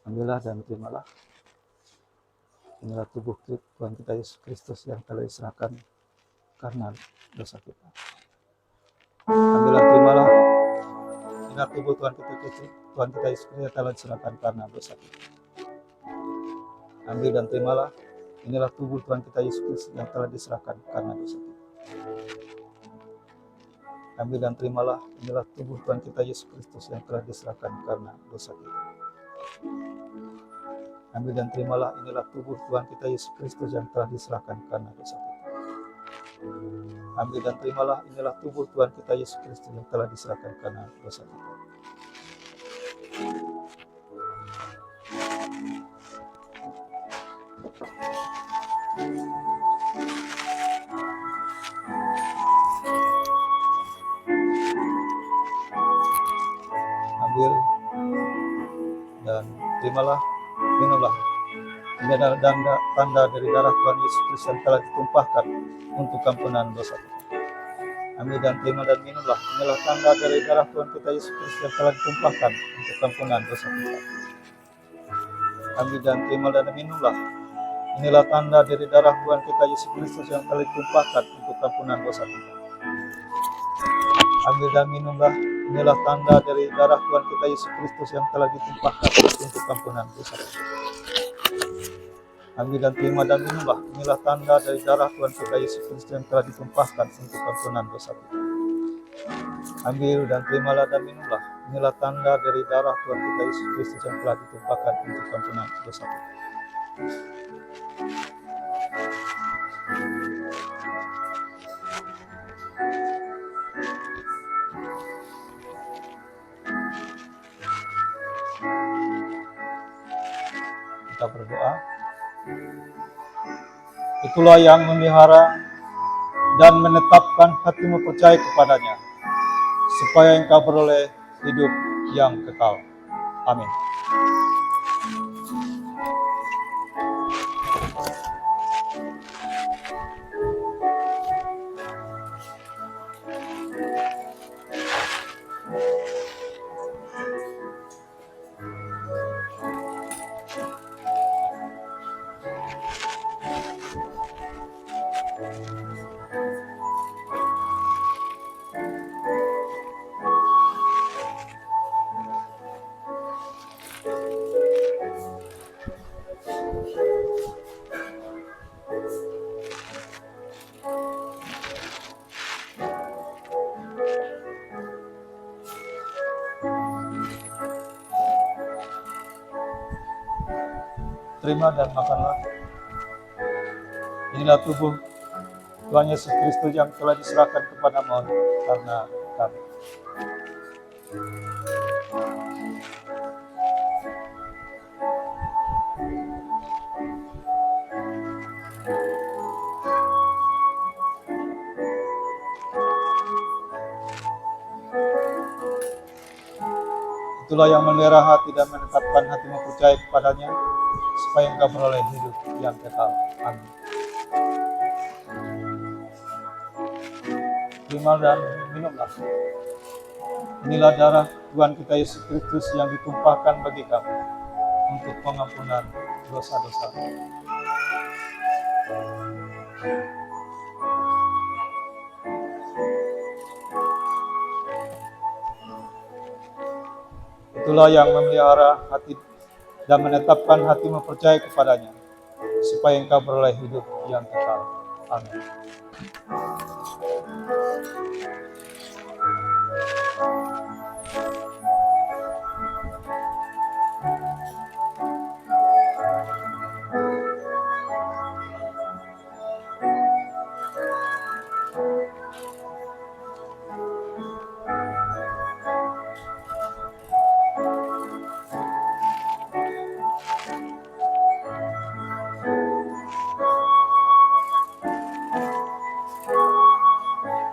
Ambillah dan terimalah. Inilah tubuh Tuhan kita Yesus Kristus yang telah diserahkan karena dosa kita. Ambillah, terimalah. Inilah tubuh Tuhan kita Yesus Kristus yang telah diserahkan karena dosa kita. Ambil dan terimalah. Inilah tubuh Tuhan kita Yesus Kristus yang telah diserahkan karena dosa kita. Ambil dan terimalah. Inilah tubuh Tuhan kita Yesus Kristus yang telah diserahkan karena dosa kita. Ambil dan terimalah. Inilah tubuh Tuhan kita Yesus Kristus yang telah diserahkan karena dosa kita. Ambil dan terimalah. Inilah tubuh Tuhan kita Yesus Kristus yang telah diserahkan karena dosa kita. Ambil dan terimalah, minumlah. Ini adalah tanda dari darah Tuhan Yesus Kristus yang telah ditumpahkan untuk ampunan dosa kita. Ambil dan terima dan minumlah. Inilah tanda dari darah Tuhan kita Yesus Kristus yang telah ditumpahkan untuk ampunan dosa kita. Ambil dan terima dan minumlah. Inilah tanda dari darah Tuhan kita Yesus Kristus yang telah ditumpahkan untuk ampunan dosa kita. Ambil dan minumlah. Inilah tanda dari darah Tuhan kita Yesus Kristus yang telah ditumpahkan untuk ampunan dosa kita. Ambil dan terima dan minumlah. Inilah tanda dari darah Tuhan kita Yesus Kristus yang telah ditumpahkan untuk ampunan dosa kita. Ambil dan terimalah dan minumlah. Inilah tanda dari darah Tuhan kita Yesus Kristus yang telah ditumpahkan untuk ampunan dosa kita. Kita berdoa. Itulah yang memelihara dan menetapkan hatimu percaya kepadanya, supaya engkau beroleh hidup yang kekal. Amin. Terima dan makanlah. Inilah tubuh Tuhan Yesus Kristus yang telah diserahkan kepadamu karena kami. Itulah yang memelihara hati dan menetapkan hatimu percaya kepadanya, supaya engkau beroleh hidup yang kekal. Amin. Terima dan minumlah. Inilah darah Tuhan kita Yesus Kristus yang ditumpahkan bagi kamu untuk pengampunan dosa-dosa. Itulah yang memelihara hati dan menetapkan hatimu percaya kepadanya, supaya engkau beroleh hidup yang kekal. Amin.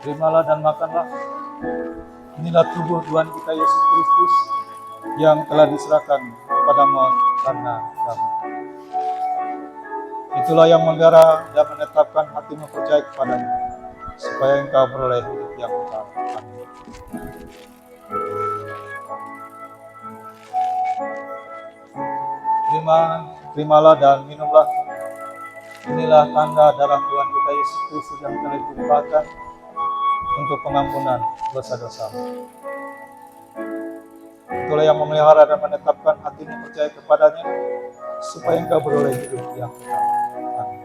Terimalah dan makanlah. Inilah tubuh Tuhan kita Yesus Kristus yang telah diserahkan kepadamu karena kamu. Itulah yang memelihara dan menetapkan hatimu percaya kepadanya, supaya engkau beroleh hidup yang kekal. Amin. terimalah dan minumlah. Inilah tanda darah Tuhan kita Yesus Kristus yang telah ditumpahkan untuk pengampunan dosa-dosamu. Itulah yang memelihara dan menetapkan hatimu percaya kepadanya, supaya engkau beroleh hidup yang kekal. Amin.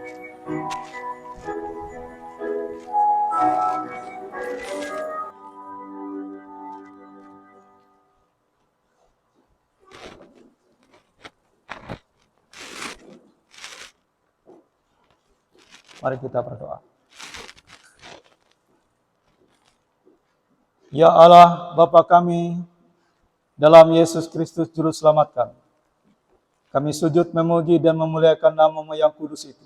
Mari kita berdoa. Ya Allah, Bapa kami, dalam Yesus Kristus Juru Selamat kami sujud memuji dan memuliakan nama-Mu yang kudus itu.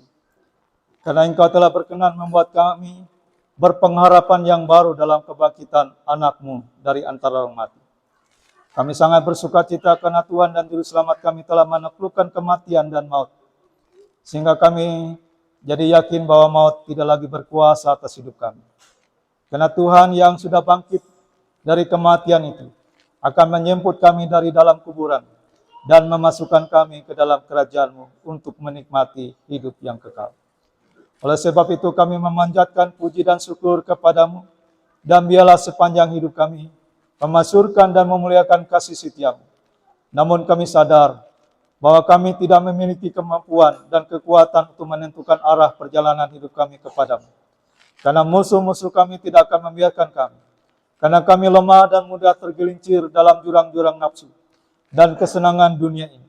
Karena Engkau telah berkenan membuat kami berpengharapan yang baru dalam kebangkitan anak-Mu dari antara orang mati. Kami sangat bersuka cita karena Tuhan dan Juru Selamat kami telah menaklukkan kematian dan maut. Sehingga kami jadi yakin bahwa maut tidak lagi berkuasa atas hidup kami. Karena Tuhan yang sudah bangkit dari kematian itu akan menjemput kami dari dalam kuburan dan memasukkan kami ke dalam kerajaan-Mu untuk menikmati hidup yang kekal. Oleh sebab itu kami memanjatkan puji dan syukur kepada-Mu, dan biarlah sepanjang hidup kami memasyurkan dan memuliakan kasih setia-Mu. Namun kami sadar bahwa kami tidak memiliki kemampuan dan kekuatan untuk menentukan arah perjalanan hidup kami kepada-Mu. Karena musuh-musuh kami tidak akan membiarkan kami. Karena kami lemah dan mudah tergelincir dalam jurang-jurang nafsu dan kesenangan dunia ini.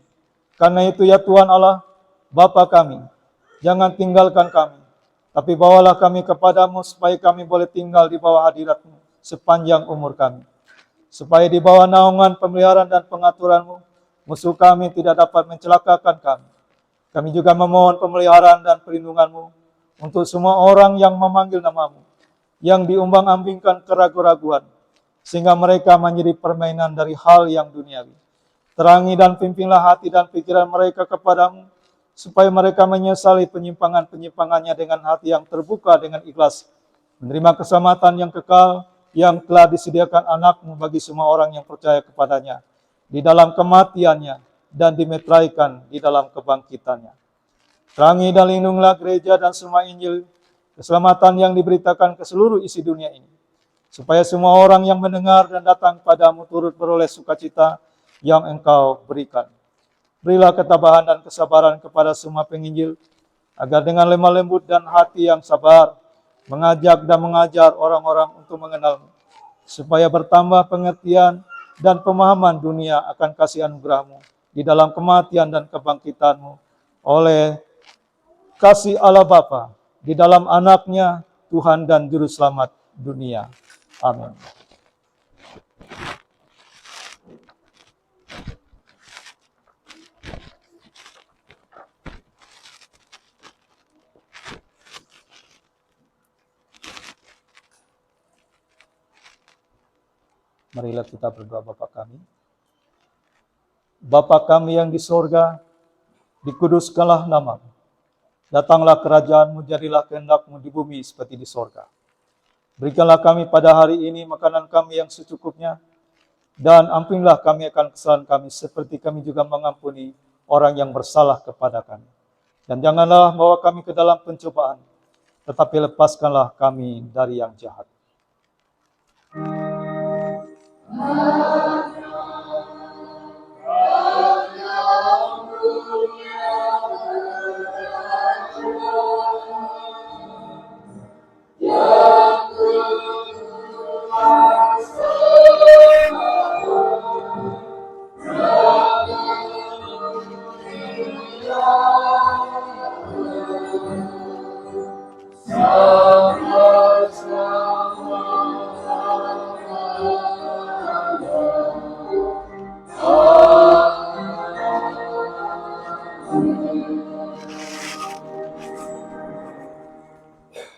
Karena itu ya Tuhan Allah, Bapa kami, jangan tinggalkan kami, tapi bawalah kami kepada-Mu supaya kami boleh tinggal di bawah hadirat-Mu sepanjang umur kami. Supaya di bawah naungan pemeliharaan dan pengaturan-Mu, musuh kami tidak dapat mencelakakan kami. Kami juga memohon pemeliharaan dan perlindungan-Mu untuk semua orang yang memanggil nama-Mu, yang diumbang-ambingkan keraguan-raguan, sehingga mereka menjadi permainan dari hal yang duniawi. Terangi dan pimpinlah hati dan pikiran mereka kepada-Mu, supaya mereka menyesali penyimpangan-penyimpangannya dengan hati yang terbuka dengan ikhlas, menerima keselamatan yang kekal yang telah disediakan anak-Mu bagi semua orang yang percaya kepadanya, di dalam kematiannya dan dimeteraikan di dalam kebangkitannya. Terangi dan lindungilah gereja dan semua Injil keselamatan yang diberitakan ke seluruh isi dunia ini, supaya semua orang yang mendengar dan datang padamu turut beroleh sukacita yang Engkau berikan. Berilah ketabahan dan kesabaran kepada semua penginjil, agar dengan lemah lembut dan hati yang sabar, mengajak dan mengajar orang-orang untuk mengenal-Mu, supaya bertambah pengertian dan pemahaman dunia akan kasih anugerah-Mu di dalam kematian dan kebangkitan-Mu oleh kasih Allah Bapa di dalam Anak-Nya, Tuhan dan Juru Selamat dunia. Amin. Marilah kita berdoa. Bapa kami. Bapa kami yang di sorga, dikuduskanlah nama-Mu. Datanglah kerajaan-Mu, jadilah kehendak-Mu di bumi seperti di sorga. Berikanlah kami pada hari ini makanan kami yang secukupnya, dan ampunilah kami akan kesalahan kami, seperti kami juga mengampuni orang yang bersalah kepada kami. Dan janganlah bawa kami ke dalam pencobaan, tetapi lepaskanlah kami dari yang jahat.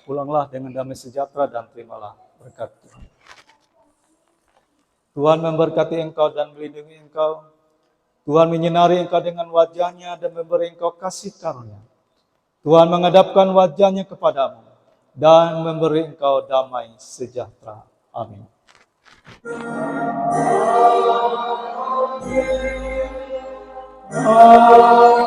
Pulanglah dengan damai sejahtera dan terimalah berkat Tuhan. Tuhan memberkati engkau dan melindungi engkau. Tuhan menyinari engkau dengan wajah-Nya dan memberi engkau kasih karunia. Tuhan menghadapkan wajah-Nya kepadamu dan memberi engkau damai sejahtera. Amin. Amin.